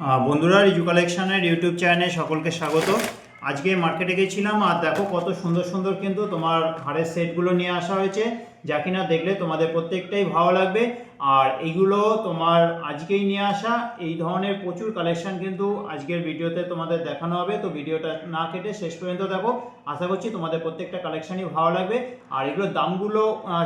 বন্ধুরা, রিজু কালেকশনের ইউটিউব চ্যানেলে সকলকে স্বাগত। আজকে মার্কেটে গেছিলাম আর দেখো কত সুন্দর সুন্দর কিন্তু তোমার হারের সেটগুলো নিয়ে আসা হয়েছে, যা কিনা দেখলে তোমাদের প্রত্যেকটাই ভালো লাগবে। আর এইগুলো তোমার আজকেই নিয়ে আসা, এই ধরনের প্রচুর কালেকশন কিন্তু আজকের ভিডিওতে তোমাদের দেখানো হবে। তো ভিডিওটা না কেটে শেষ পর্যন্ত দেখো, আশা করছি তোমাদের প্রত্যেকটা কালেকশনই ভালো লাগবে। আর এগুলোর দামগুলো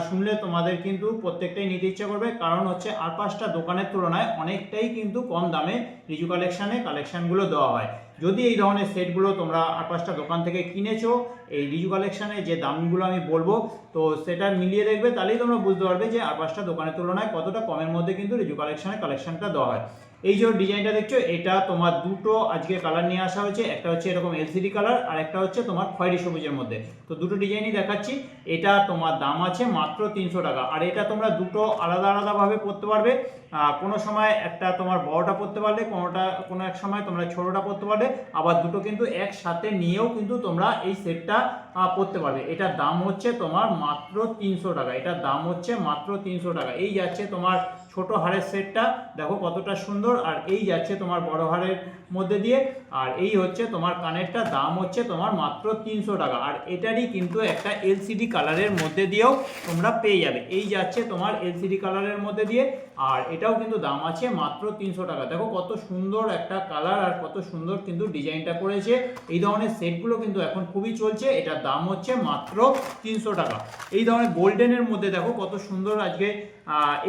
শুনলে তোমাদের কিন্তু প্রত্যেকটাই নিতে ইচ্ছা করবে, কারণ হচ্ছে আর পাঁচটা দোকানের তুলনায় অনেকটাই কিন্তু কম দামে রিজু কালেকশনগুলো দেওয়া হয়। যদি এই ধরনের সেটগুলো তোমরা আর পাঁচটা দোকান থেকে কিনেছো, এই রিজু কালেকশানে যে দামগুলো আমি বলবো তো সেটা মিলিয়ে দেখবে, তাহলেই তোমরা বুঝতে পারবে যে আর পাঁচটা দোকানের তুলনায় কতটা কমের মধ্যে কিন্তু রিজু কালেকশনটা দেওয়া হয়। এই যে ডিজাইনটা দেখছো, এটা তোমার দুটো আজকে কালার নিয়ে আসা হয়েছে, একটা হচ্ছে এরকম এলসিডি কালার আর একটা হচ্ছে তোমার খয়েরি সবুজের মধ্যে। তো দুটো ডিজাইনই দেখাচ্ছি। এটা তোমার দাম আছে মাত্র 300 টাকা। আর এটা তোমরা দুটো আলাদা আলাদাভাবে পরতে পারবে। কোনো সময় একটা তোমার বড়টা পরতে পারলে, কোনো এক সময় তোমরা ছোটোটা পরতে পারবে, আবার দুটো কিন্তু একসাথে নিয়েও কিন্তু তোমরা এই সেটটা পরতে পারবে। এটার দাম হচ্ছে তোমার মাত্র 300 টাকা। এটার দাম হচ্ছে মাত্র 300 টাকা। এই যাচ্ছে তোমার ছোট হারের সেটটা, দেখো কতটা সুন্দর। আর এই যাচ্ছে তোমার বড় হারের মধ্যে দিয়ে। আর এই হচ্ছে তোমার কানেরটা, দাম হচ্ছে তোমার মাত্র 300 টাকা। আর এটারই কিন্তু একটা এলসিডি কালারের মধ্যে দিয়েও তোমরা পেয়ে যাবে। এই যাচ্ছে তোমার এলসিডি কালারের মধ্যে দিয়ে, আর এটাও কিন্তু দাম আছে মাত্র 300 টাকা। দেখো কত সুন্দর একটা কালার আর কত সুন্দর কিন্তু ডিজাইনটা করেছে। এই ধরনের সেটগুলো কিন্তু এখন খুবই চলছে। এটার দাম হচ্ছে মাত্র 300 টাকা। এই ধরনের গোল্ডেনের মধ্যে দেখো কত সুন্দর আজকে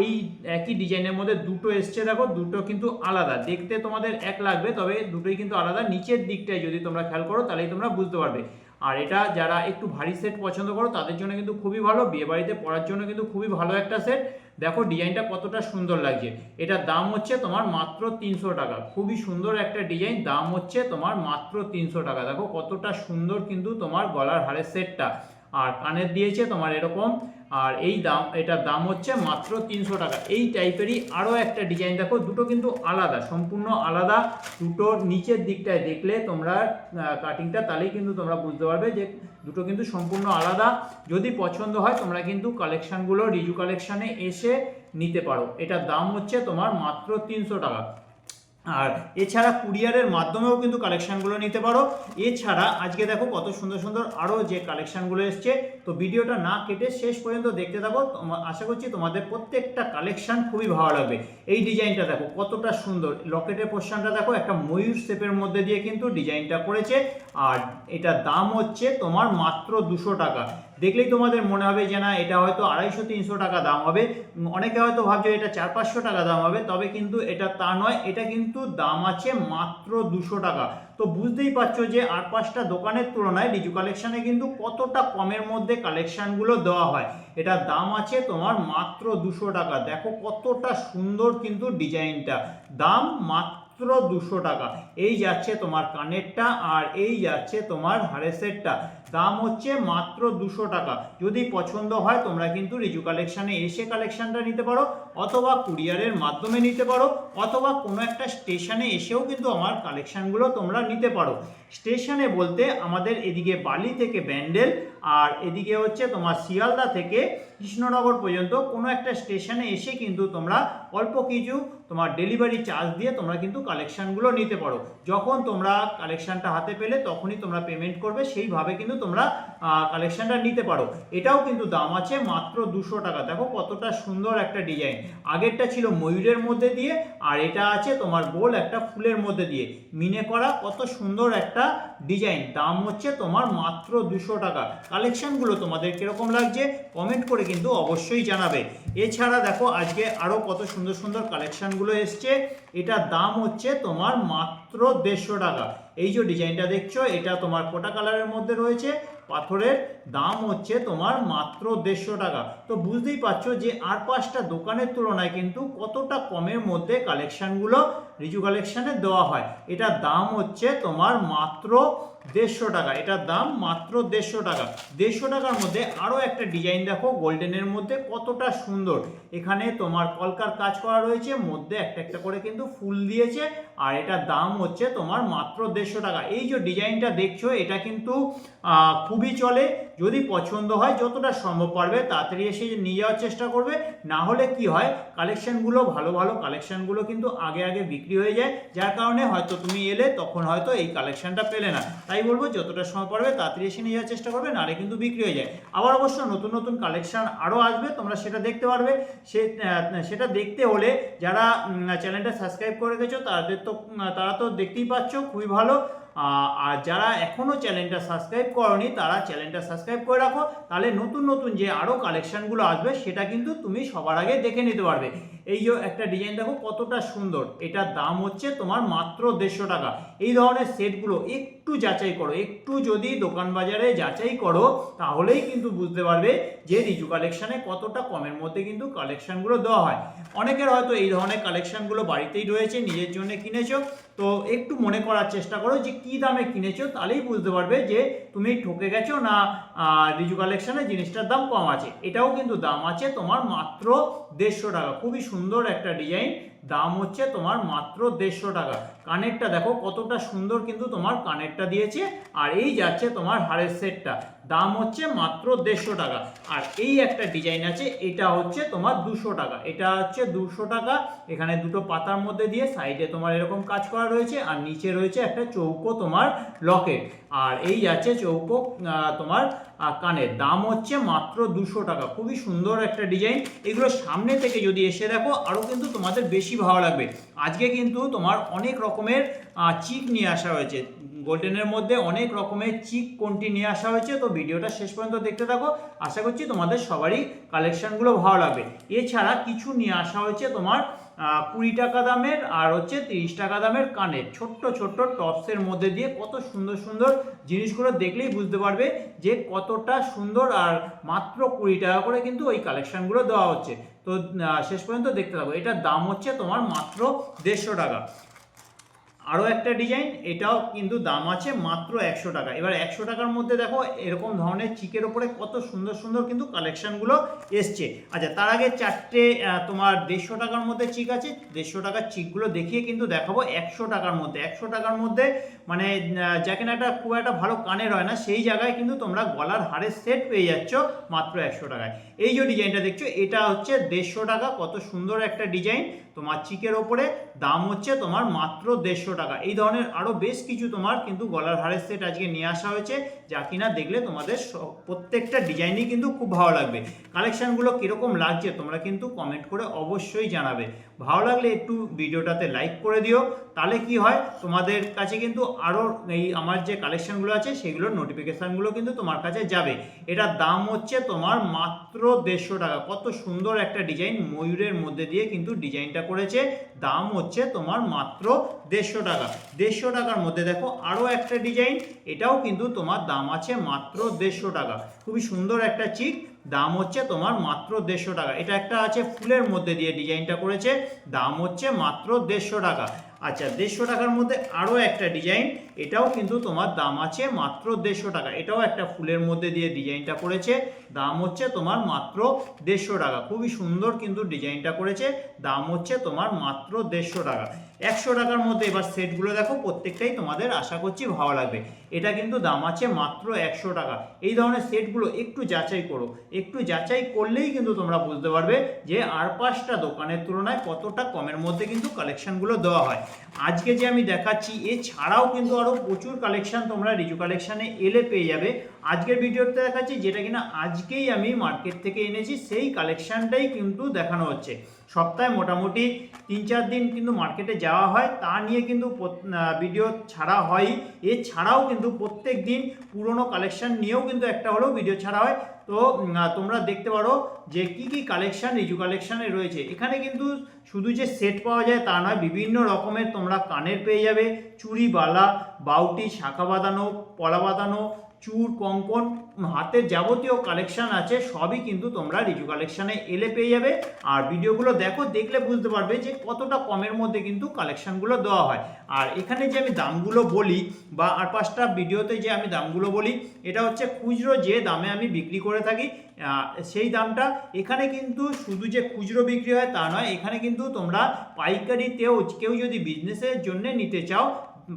এই একই ডিজাইনের মধ্যে দুটো এসছে। দেখো দুটো কিন্তু আলাদা, দেখতে তোমাদের এক লাগবে, তবে দুটোই কিন্তু আলাদা। নিচের দিকটায় যদি তোমরা খেয়াল করো তাহলেই তোমরা বুঝতে পারবে। আর এটা যারা একটু ভারী সেট পছন্দ করো তাদের জন্য কিন্তু খুবই ভালো, বিয়ে বাড়িতে পরার জন্য কিন্তু খুবই ভালো একটা সেট। দেখো ডিজাইনটা কতটা সুন্দর লাগছে। এটার দাম হচ্ছে তোমার মাত্র 300 টাকা। খুবই সুন্দর একটা ডিজাইন, দাম হচ্ছে তোমার মাত্র 300 টাকা। দেখো কতটা সুন্দর কিন্তু তোমার গলার হারের সেটটা, আর কানের দিয়েছে তোমার এরকম। আর এই দাম, এটার দাম হচ্ছে মাত্র 300 টাকা। এই টাইপেরই আরও একটা ডিজাইন দেখো, দুটো কিন্তু আলাদা, সম্পূর্ণ আলাদা। দুটো নিচের দিকটায় দেখলে তোমরা কাটিংটা, তাহলেই কিন্তু তোমরা বুঝতে পারবে যে দুটো কিন্তু সম্পূর্ণ আলাদা। যদি পছন্দ হয় তোমরা কিন্তু কালেকশানগুলো রিজু কালেকশানে এসে নিতে পারো। এটার দাম হচ্ছে তোমার মাত্র 300 টাকা। আর এছাড়া কুরিয়ারের মাধ্যমেও কিন্তু কালেকশানগুলো নিতে পারো। এছাড়া আজকে দেখো কত সুন্দর সুন্দর আরও যে কালেকশানগুলো এসছে। তো ভিডিওটা না কেটে শেষ পর্যন্ত দেখতে থাকো, আশা করছি তোমাদের প্রত্যেকটা কালেকশান খুবই ভালো লাগবে। এই ডিজাইনটা দেখো কতটা সুন্দর, লকেটের পোর্শনটা দেখো একটা ময়ূর শেপের মধ্যে দিয়ে কিন্তু ডিজাইনটা করেছে। আর এটার দাম হচ্ছে তোমার মাত্র 200 টাকা। দেখলেই তোমাদের মনে হবে যে না, এটা হয়তো 250-300 টাকা দাম হবে। অনেকে হয়তো ভাবছো এটা 400-500 টাকা দাম হবে, তবে কিন্তু এটা তা নয়। এটা কিন্তু দাম আছে মাত্র 200 টাকা। তো বুঝতেই পারছো যে আর পাঁচটা দোকানের তুলনায় রিজু কালেকশানে কিন্তু কতটা কমের মধ্যে কালেকশানগুলো দেওয়া হয়। এটার দাম আছে তোমার মাত্র 200 টাকা। দেখো কতটা সুন্দর কিন্তু ডিজাইনটা, দাম মাত্র 200 টাকা। এই যাচ্ছে তোমার কানেরটা, আর এই যাচ্ছে তোমার হারের সেটটা, দাম হচ্ছে মাত্র 200 টাকা। যদি পছন্দ হয় তোমরা কিন্তু রিজু কালেকশানে এসে কালেকশানটা নিতে পারো, অথবা কুরিয়ারের মাধ্যমে নিতে পারো, অথবা কোনো একটা স্টেশনে এসেও কিন্তু আমার কালেকশানগুলো তোমরা নিতে পারো। স্টেশনে বলতে আমাদের এদিকে বালি থেকে ব্যান্ডেল, আর এদিকে হচ্ছে তোমার শিয়ালদা থেকে কৃষ্ণনগর পর্যন্ত কোনো একটা স্টেশনে এসে কিন্তু তোমরা অল্প কিছু তোমার ডেলিভারি চার্জ দিয়ে তোমরা কিন্তু কালেকশানগুলো নিতে পারো। যখন তোমরা কালেকশানটা হাতে পেলে তখনই তোমরা পেমেন্ট করবে, সেইভাবে কিন্তু তোমরা কালেকশানটা নিতে পারো। এটাও কিন্তু দাম আছে মাত্র 200 টাকা। দেখো কতটা সুন্দর একটা ডিজাইন। আগেরটা ছিল ময়ূরের মধ্যে দিয়ে, আর এটা আছে তোমার গোল একটা ফুলের মধ্যে দিয়ে মিনে করা, কত সুন্দর একটা ডিজাইন। দাম হচ্ছে তোমার মাত্র 200 টাকা। কালেকশানগুলো তোমাদের কিরকম লাগছে কমেন্ট করে কিন্তু অবশ্যই জানাবে। এছাড়া দেখো আজকে আরও কত সুন্দর সুন্দর কালেকশানগুলো এসছে। এটার দাম হচ্ছে তোমার মাত্র 150 টাকা। এই যে ডিজাইনটা দেখছো, এটা তোমার কোটা কালারের মধ্যে রয়েছে, পাথরের, দাম হচ্ছে তোমার মাত্র 150 টাকা। তো বুঝতেই পারছো যে আর পাঁচটা দোকানের তুলনায় কিন্তু কতটা কমের মধ্যে কালেকশানগুলো রিজু কালেকশানে দেওয়া হয়। এটার দাম হচ্ছে তোমার মাত্র 150 টাকা। এটার দাম মাত্র 150 টাকা। 150 টাকার মধ্যে আরও একটা ডিজাইন দেখো গোল্ডেনের মধ্যে, কতটা সুন্দর। এখানে তোমার কলকার কাজ করা রয়েছে, মধ্যে একটা একটা করে কিন্তু ফুল দিয়েছে। আর এটার দাম হচ্ছে তোমার মাত্র 150 টাকা। এই যে ডিজাইনটা দেখছো, এটা কিন্তু খুবই চলে। যদি পছন্দ হয় যতটা সম্ভব পারবে তাড়াতাড়ি এসে নিয়ে যাওয়ার চেষ্টা করবে। না হলে কি হয়, কালেকশানগুলো ভালো ভালো কালেকশানগুলো কিন্তু আগে আগে বিক্রি বিক্রি হয়ে যায়, যার কারণে হয়তো তুমি এলে তখন হয়তো এই কালেকশনটা পেলে না। তাই বলবো যতটা সময় পারবে তাড়াতাড়ি এসে নিয়ে যাওয়ার চেষ্টা করবে, নাহলে কিন্তু বিক্রি হয়ে যায়। আবার অবশ্য নতুন নতুন কালেকশন আরও আসবে, তোমরা সেটা দেখতে পারবে। সেটা দেখতে হলে যারা চ্যানেলটা সাবস্ক্রাইব করে গেছো তারা তো দেখতেই পাচ্ছ, খুবই ভালো। আর যারা এখনও চ্যানেলটা সাবস্ক্রাইব করনি তারা চ্যানেলটা সাবস্ক্রাইব করে রাখো, তাহলে নতুন নতুন যে আরও কালেকশানগুলো আসবে সেটা কিন্তু তুমি সবার আগে দেখে নিতে পারবে। এই যে একটা ডিজাইন দেখো কতটা সুন্দর, এটার দাম হচ্ছে তোমার মাত্র 150 টাকা। এই ধরনের সেটগুলো একটু যাচাই করো, একটু যদি দোকান বাজারে যাচাই করো তাহলেই কিন্তু বুঝতে পারবে যে রিজু কালেকশানে কতটা কমের মধ্যে কিন্তু কালেকশানগুলো দেওয়া হয়। অনেকের হয়তো এই ধরনের কালেকশানগুলো বাড়িতেই রয়েছে, নিজের জন্য কিনেছো, তো একটু মনে করার চেষ্টা করো যে কি দামে কিনেছো, তাহলেই বুঝতে পারবে যে তুমি ঠকে গেছো না রিজু কালেকশানে জিনিসটার দাম কম আছে। এটাও কিন্তু দাম আছে তোমার মাত্র 150 টাকা। খুবই সুন্দর একটা ডিজাইন, দাম হচ্ছে তোমার মাত্র 150 টাকা। কানেরটা দেখো কতটা সুন্দর কিন্তু তোমার কানেরটা দিয়েছে, আর এই যাচ্ছে তোমার হারের সেটটা, দাম হচ্ছে মাত্র 150 টাকা। আর এই একটা ডিজাইন আছে, এটা হচ্ছে তোমার 200 টাকা। এটা হচ্ছে 200 টাকা। এখানে দুটো পাতার মধ্যে দিয়ে সাইডে তোমার এরকম কাজ করা রয়েছে, আর নিচে রয়েছে একটা চৌকো তোমার লকেট, আর এই যাচ্ছে চৌকো তোমার কানের, দাম হচ্ছে মাত্র 200 টাকা। খুবই সুন্দর একটা ডিজাইন। এগুলো সামনে থেকে যদি এসে দেখো আরও কিন্তু তোমাদের বেশি ভালো লাগবে। আজকে কিন্তু তোমার অনেক রকমের চিক নিয়ে আসা হয়েছে, গোল্ডেনের মধ্যে অনেক রকমের চিক কোনটি নিয়ে আসা হয়েছে, তো ভিডিওটা শেষ পর্যন্ত দেখতে থাকো। আশা করছি তোমাদের সবারই কালেকশানগুলো ভালো লাগবে। এছাড়া কিছু নিয়ে আসা হয়েছে তোমার 20 টাকা দামের আর হচ্ছে 30 টাকা দামের কানের, ছোট্ট ছোট্ট টপসের মধ্যে দিয়ে কত সুন্দর সুন্দর জিনিসগুলো দেখলেই বুঝতে পারবে যে কতটা সুন্দর। আর মাত্র 20 টাকা করে কিন্তু ওই কালেকশানগুলো দেওয়া হচ্ছে, তো শেষ পর্যন্ত দেখতে থাকো। এটার দাম হচ্ছে তোমার মাত্র 150 টাকা। আরও একটা ডিজাইন, এটাও কিন্তু দাম আছে মাত্র 100 টাকা। এবার 100 টাকার মধ্যে দেখো এরকম ধরনের চিকের ওপরে কত সুন্দর সুন্দর কিন্তু কালেকশানগুলো এসছে। আচ্ছা, তার আগে চারটে তোমার 150 টাকার মধ্যে চিক আছে, 150 টাকার চিকগুলো দেখিয়ে কিন্তু দেখাবো 100 টাকার মধ্যে। 100 টাকার মধ্যে মানে যা কিনা একটা খুব একটা ভালো কানের হয় না, সেই জায়গায় কিন্তু তোমরা গলার হারের সেট পেয়ে যাচ্ছ মাত্র 100 টাকায়। এই যে ডিজাইনটা দেখছো এটা হচ্ছে 150 টাকা। কত সুন্দর একটা ডিজাইন তোমার চিকের ওপরে, দাম হচ্ছে তোমার মাত্র 150 টাকা। এই ধরনের আরও বেশ কিছু তোমার কিন্তু গলার হারের সেট আজকে নিয়ে আসা হয়েছে, যা কিনা দেখলে তোমাদের প্রত্যেকটা ডিজাইনই কিন্তু খুব ভালো লাগবে। কালেকশানগুলো কীরকম লাগছে তোমরা কিন্তু কমেন্ট করে অবশ্যই জানাবে। ভালো লাগলে একটু ভিডিওটাতে লাইক করে দিও, তাহলে কি হয় তোমাদের কাছে কিন্তু আরও এই আমার যে কালেকশানগুলো আছে সেগুলোর নোটিফিকেশানগুলো কিন্তু তোমার কাছে যাবে। এটার দাম হচ্ছে তোমার মাত্র 150 টাকা। কত সুন্দর একটা ডিজাইন, ময়ূরের মধ্যে দিয়ে কিন্তু ডিজাইনটা করেছে, দাম হচ্ছে তোমার মাত্র 150 টাকা। 150 টাকার মধ্যে দেখো আরও একটা ডিজাইন, এটাও কিন্তু তোমার দাম আছে মাত্র 150 টাকা। খুবই সুন্দর একটা চিক, দাম হচ্ছে তোমার মাত্র 150 টাকা। এটা একটা আছে ফুলের মধ্যে দিয়ে ডিজাইনটা করেছে, দাম হচ্ছে মাত্র 150 টাকা। আচ্ছা, 150 টাকার মধ্যে আরও একটা ডিজাইন, এটাও কিন্তু তোমার দাম আছে মাত্র 150 টাকা। এটাও একটা ফুলের মধ্যে দিয়ে ডিজাইনটা করেছে, দাম হচ্ছে তোমার মাত্র 150 টাকা। খুবই সুন্দর কিন্তু ডিজাইনটা করেছে, দাম হচ্ছে তোমার মাত্র 150 টাকা। 100 টাকার মধ্যে এবার সেটগুলো দেখো, প্রত্যেকটাই তোমাদের আশা করছি ভালো লাগবে। এটা কিন্তু দাম আছে মাত্র 100 টাকা। এই ধরনের সেটগুলো একটু যাচাই করো, একটু যাচাই করলেই কিন্তু তোমরা বুঝতে পারবে যে আর 5টা দোকানের তুলনায় কতটা কমের মধ্যে কিন্তু কালেকশানগুলো দেওয়া হয়। আজকে যে আমি দেখাচ্ছি এছাড়াও কিন্তু আরও প্রচুর কালেকশান তোমরা রিজু কালেকশানে এলে পেয়ে যাবে। আজকের ভিডিওতে দেখাচ্ছি যেটা কিনা আজকেই আমি মার্কেট থেকে এনেছি, সেই কালেকশানটাই কিন্তু দেখানো হচ্ছে। সপ্তাহে মোটামুটি 3-4 দিন কিন্তু মার্কেটে যাওয়া হয়, তা নিয়ে কিন্তু ভিডিও ছাড়া হয়। এছাড়াও কিন্তু প্রত্যেক দিন পুরনো কালেকশান নিয়েও কিন্তু একটা হলেও ভিডিও ছাড়া হয়। তো তোমরা দেখতে পারো যে কি কি কালেকশান রিজু কালেকশানে রয়েছে। এখানে কিন্তু শুধু যে সেট পাওয়া যায় তা নয়, বিভিন্ন রকমের তোমরা কানের পেয়ে যাবে, চুড়ি, বালা, বাউটি, শাখা বাঁধানো, পলা বাঁধানো, চূড়, কঙ্কন, হাতের যাবতীয় কালেকশান আছে, সবই কিন্তু তোমরা রিজু কালেকশানে এলে পেয়ে যাবে। আর ভিডিওগুলো দেখো, দেখলে বুঝতে পারবে যে কতটা কমের মধ্যে কিন্তু কালেকশানগুলো দেওয়া হয়। আর এখানে যে আমি দামগুলো বলি বা আর 5টা ভিডিওতে যে আমি দামগুলো বলি, এটা হচ্ছে খুচরো যে দামে আমি বিক্রি করে থাকি সেই দামটা। এখানে কিন্তু শুধু যে খুচরো বিক্রি হয় তা নয়, এখানে কিন্তু তোমরা পাইকারিতেও কেউ যদি বিজনেসের জন্য নিতে চাও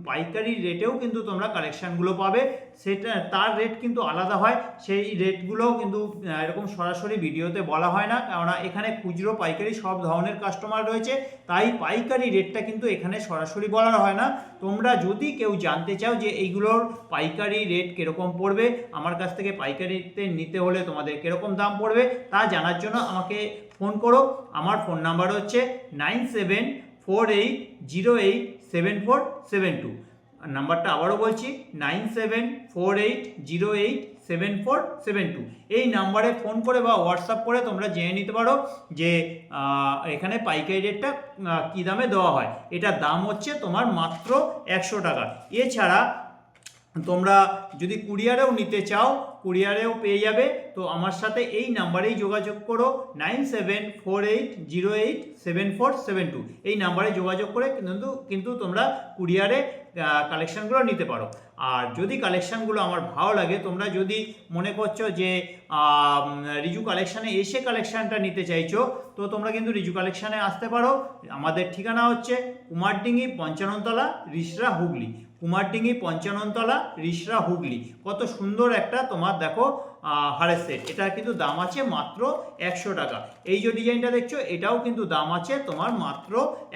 পাইকারি রেটেও কিন্তু তোমরা কালেকশানগুলো পাবে, সেটা তার রেট কিন্তু আলাদা হয়। সেই রেটগুলোও কিন্তু এরকম সরাসরি ভিডিওতে বলা হয় না, কেননা এখানে খুচরো পাইকারি সব ধরনের কাস্টমার রয়েছে, তাই পাইকারি রেটটা কিন্তু এখানে সরাসরি বলা হয় না। তোমরা যদি কেউ জানতে চাও যে এইগুলোর পাইকারি রেট কীরকম পড়বে, আমার কাছ থেকে পাইকারিতে নিতে হলে তোমাদের কীরকম দাম পড়বে, তা জানার জন্য আমাকে ফোন করো। আমার ফোন নাম্বার হচ্ছে 9748087472। নাম্বারটা আবারও বলছি, 9748087472। এই নাম্বারে ফোন করে বা হোয়াটসঅ্যাপ করে তোমরা জেনে নিতে পারো যে এখানে পাইকারি রেটটা কী দামে দেওয়া হয়। এটার দাম হচ্ছে তোমার মাত্র 100 টাকা। এছাড়া তোমরা যদি কুরিয়ারেও নিতে চাও, কুরিয়ারেও পেয়ে যাবে। তো আমার সাথে এই নাম্বারেই যোগাযোগ করো, 9748087472। এই নাম্বারে যোগাযোগ করে কিন্তু তোমরা কুরিয়ারে কালেকশানগুলো নিতে পারো। আর যদি কালেকশানগুলো আমার ভালো লাগে, তোমরা যদি মনে করছো যে রিজু কালেকশানে এসে কালেকশানটা নিতে চাইছো, তো তোমরা কিন্তু রিজু কালেকশানে আসতে পারো। আমাদের ঠিকানা হচ্ছে কুমারডিঙ্গি 55 তলা, রিষড়া, হুগলি। কুমারডিঙ্গি 55 তলা, রিষড়া, হুগলি। কত সুন্দর একটা তোমার দেখো হারের সেট। এটা কিন্তু দাম আছে মাত্র 100 টাকা। এই যে ডিজাইনটা দেখছো, এটাও কিন্তু দাম আছে তোমার মাত্র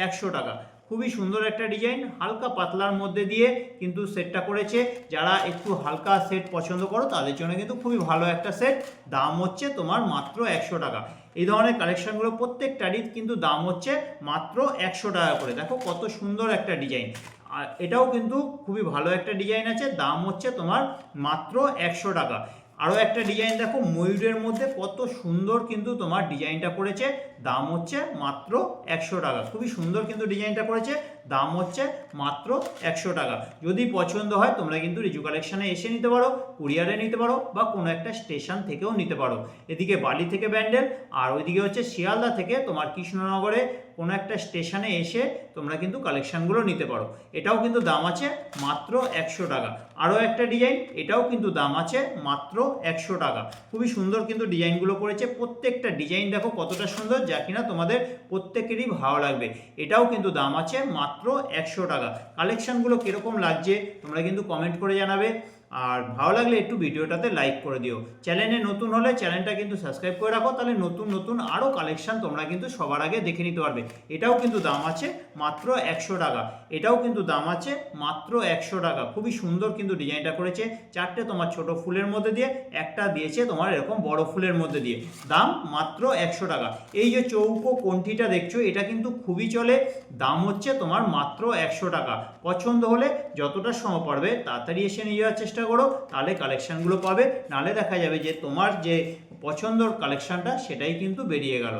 100 টাকা। খুবই সুন্দর একটা ডিজাইন, হালকা পাতলার মধ্যে দিয়ে কিন্তু সেটটা করেছে। যারা একটু হালকা সেট পছন্দ করো তাদের জন্য কিন্তু খুবই ভালো একটা সেট। দাম হচ্ছে তোমার মাত্র 100 টাকা। এই ধরনের কালেকশানগুলো প্রত্যেকটারই কিন্তু দাম হচ্ছে মাত্র 100 টাকা করে। দেখো কত সুন্দর একটা ডিজাইন। আর এটাও কিন্তু খুবই ভালো একটা ডিজাইন আছে, দাম হচ্ছে তোমার মাত্র 100 টাকা। আরও একটা ডিজাইন দেখো, ময়ূরের মধ্যে কত সুন্দর কিন্তু তোমার ডিজাইনটা করেছে, দাম হচ্ছে মাত্র 100 টাকা। খুবই সুন্দর কিন্তু ডিজাইনটা করেছে, দাম হচ্ছে মাত্র 100 টাকা। যদি পছন্দ হয় তোমরা কিন্তু রিজু কালেকশানে এসে নিতে পারো, কুরিয়ারে নিতে পারো, বা কোনো একটা স্টেশন থেকেও নিতে পারো। এদিকে বালি থেকে ব্যান্ডেল, আর ওইদিকে হচ্ছে শিয়ালদা থেকে তোমার কৃষ্ণনগরে কোনো একটা স্টেশনে এসে তোমরা কিন্তু কালেকশানগুলো নিতে পারো। এটাও কিন্তু দাম আছে মাত্র 100 টাকা। আরও একটা ডিজাইন, এটাও কিন্তু দাম আছে মাত্র 100 টাকা। খুবই সুন্দর কিন্তু ডিজাইনগুলো করেছে, প্রত্যেকটা ডিজাইন দেখো কতটা সুন্দর, যা কিনা তোমাদের প্রত্যেকেরই ভালো লাগবে। এটাও কিন্তু দাম আছে মাত্র 100 টাকা। কালেকশানগুলো কীরকম লাগছে তোমরা কিন্তু কমেন্ট করে জানাবে। আর ভালো লাগলে একটু ভিডিওটাতে লাইক করে দিও। চ্যানেলে নতুন হলে চ্যানেলটা কিন্তু সাবস্ক্রাইব করে রাখো, তাহলে নতুন নতুন আরও কালেকশান তোমরা কিন্তু সবার আগে দেখে নিতে পারবে। এটাও কিন্তু দাম আছে মাত্র 100 টাকা। এটাও কিন্তু দাম আছে মাত্র 100 টাকা। খুবই সুন্দর কিন্তু ডিজাইনটা করেছে, চারটে তোমার ছোট ফুলের মধ্যে দিয়ে, একটা দিয়েছে তোমার এরকম বড় ফুলের মধ্যে দিয়ে। দাম মাত্র 100 টাকা। এই যে চৌকো কণ্ঠিটা দেখছো, এটা কিন্তু খুবই চলে, দাম হচ্ছে তোমার মাত্র 100 টাকা। পছন্দ হলে যতটা সময় পারবে তাড়াতাড়ি এসে নিয়ে যাওয়ার চেষ্টা করো, তাহলে কালেকশানগুলো পাবে। নাহলে দেখা যাবে যে তোমার যে পছন্দর কালেকশানটা সেটাই কিন্তু বেরিয়ে গেল।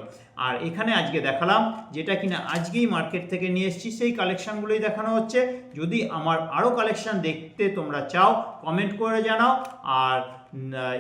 আর এখানে আজকে দেখালাম যেটা কিনা আজকেই মার্কেট থেকে নিয়ে এসেছি, সেই কালেকশানগুলোই দেখানো হচ্ছে। যদি আমার আরও কালেকশান দেখতে তোমরা চাও কমেন্ট করে জানাও। আর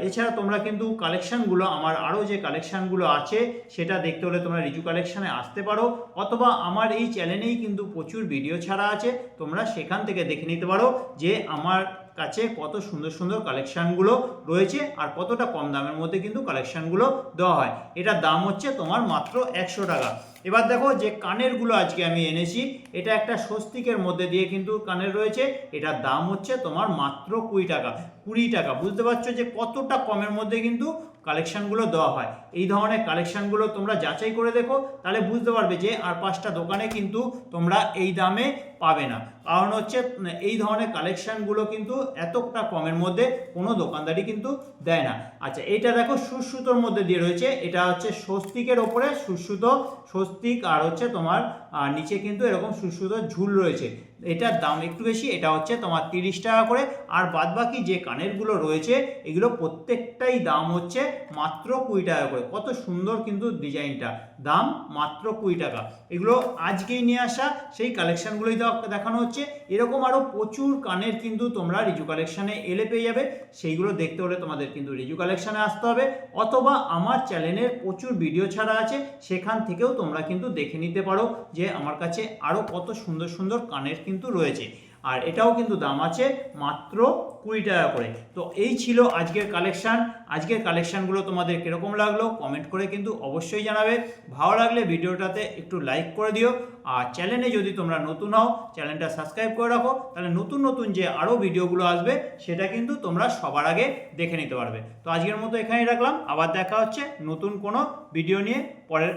এছাড়া তোমরা কিন্তু কালেকশানগুলো, আমার আরও যে কালেকশানগুলো আছে সেটা দেখতে হলে তোমরা রিজু কালেকশানে আসতে পারো, অথবা আমার এই চ্যানেলেই কিন্তু প্রচুর ভিডিও ছাড়া আছে, তোমরা সেখান থেকে দেখে নিতে পারো যে আমার কাছে কত সুন্দর সুন্দর কালেকশানগুলো রয়েছে আর কতটা কম দামের মধ্যে কিন্তু কালেকশানগুলো দেওয়া হয়। এটার দাম হচ্ছে তোমার মাত্র 100 টাকা। এবার দেখো যে কানেরগুলো আজকে আমি এনেছি, এটা একটা স্বস্তিকের মধ্যে দিয়ে কিন্তু কানের রয়েছে। এটার দাম হচ্ছে তোমার মাত্র 20 টাকা। 20 টাকা, বুঝতে পারছো যে কতটা কমের মধ্যে কিন্তু কালেকশানগুলো দেওয়া হয়। এই ধরনের কালেকশানগুলো তোমরা যাচাই করে দেখো, তাহলে বুঝতে পারবে যে আর 5টা দোকানে কিন্তু তোমরা এই দামে পাবে না। কারণ হচ্ছে এই ধরনের কালেকশানগুলো কিন্তু এতটা কমের মধ্যে কোনো দোকানদারই কিন্তু দেয় না। আচ্ছা, এটা দেখো সুসুতোর মধ্যে দিয়ে রয়েছে, এটা হচ্ছে স্বস্তিকের ওপরে সুসুতো, স্বস্তিক, আর হচ্ছে তোমার নিচে কিন্তু এরকম সুসুতোর ঝুল রয়েছে। এটার দাম একটু বেশি, এটা হচ্ছে তোমার 30 টাকা করে। আর বাদবাকি যে কানেরগুলো রয়েছে এগুলো প্রত্যেকটাই দাম হচ্ছে মাত্র 20 টাকা করে। কত সুন্দর কিন্তু ডিজাইনটা, দাম মাত্র 20 টাকা। এগুলো আজকেই নিয়ে আসা সেই কালেকশানগুলোই দেখানো হচ্ছে। এরকম আরও প্রচুর কানের কিন্তু তোমরা রিজু কালেকশানে এলে পেয়ে যাবে। সেইগুলো দেখতে হলে তোমাদের কিন্তু রিজু কালেকশানে আসতে হবে, অথবা আমার চ্যানেলের প্রচুর ভিডিও ছাড়া আছে, সেখান থেকেও তোমরা কিন্তু দেখে নিতে পারো যে আমার কাছে আরও কত সুন্দর সুন্দর কানের কিন্তু রয়েছে। আর এটাও কিন্তু দাম আছে মাত্র 20 টাকা করে। তো এই ছিল আজকের কালেকশান। আজকের কালেকশানগুলো তোমাদের কীরকম লাগলো কমেন্ট করে কিন্তু অবশ্যই জানাবে। ভালো লাগলে ভিডিওটাতে একটু লাইক করে দিও, আর চ্যানেলে যদি তোমরা নতুন হও চ্যানেলটা সাবস্ক্রাইব করে রাখো, তাহলে নতুন নতুন যে আরও ভিডিওগুলো আসবে সেটা কিন্তু তোমরা সবার আগে দেখে নিতে পারবে। তো আজকের মতো এখানেই রাখলাম, আবার দেখা হচ্ছে নতুন কোনো ভিডিও নিয়ে পরের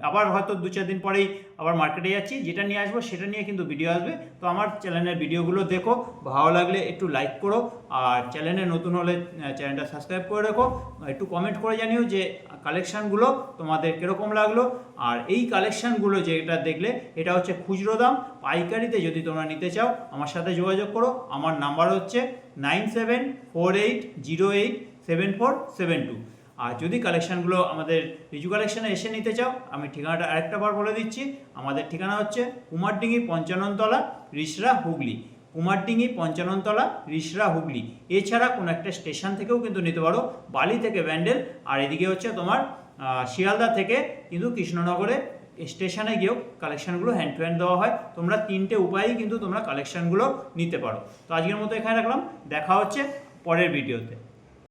আবার হয়তো 2-4 দিন পরেই আবার মার্কেটে যাচ্ছি, যেটা নিয়ে আসবো সেটা নিয়ে কিন্তু ভিডিও আসবে। তো আমার চ্যানেলের ভিডিওগুলো দেখো, ভালো লাগলে একটু লাইক করো, আর চ্যানেলে নতুন হলে চ্যানেলটা সাবস্ক্রাইব করে রাখো। একটু কমেন্ট করে জানিও যে কালেকশানগুলো তোমাদের কীরকম লাগলো। আর এই কালেকশানগুলো যেটা দেখলে এটা হচ্ছে খুচরো দাম, পাইকারিতে যদি তোমরা নিতে চাও আমার সাথে যোগাযোগ করো। আমার নাম্বার হচ্ছে 9748087472। আর যদি কালেকশানগুলো আমাদের রিজু কালেকশানে এসে নিতে চাও, আমি ঠিকানাটা আরেকটা বার বলে দিচ্ছি। আমাদের ঠিকানা হচ্ছে কুমারডিঙ্গি 55 তলা, রিসরা, হুগলি। কুমারডিঙ্গি 55 তলা, রিসরা, হুগলি। এছাড়া কোনো একটা স্টেশন থেকেও কিন্তু নিতে পারো, বালি থেকে ব্যান্ডেল, আর এদিকে হচ্ছে তোমার শিয়ালদা থেকে কিন্তু কৃষ্ণনগরে স্টেশনে গিয়েও কালেকশানগুলো হ্যান্ড টু হ্যান্ড দেওয়া হয়। তোমরা 3টে উপায়েই কিন্তু তোমরা কালেকশানগুলো নিতে পারো। তো আজকের মতো এখানে রাখলাম, দেখা হচ্ছে পরের ভিডিওতে।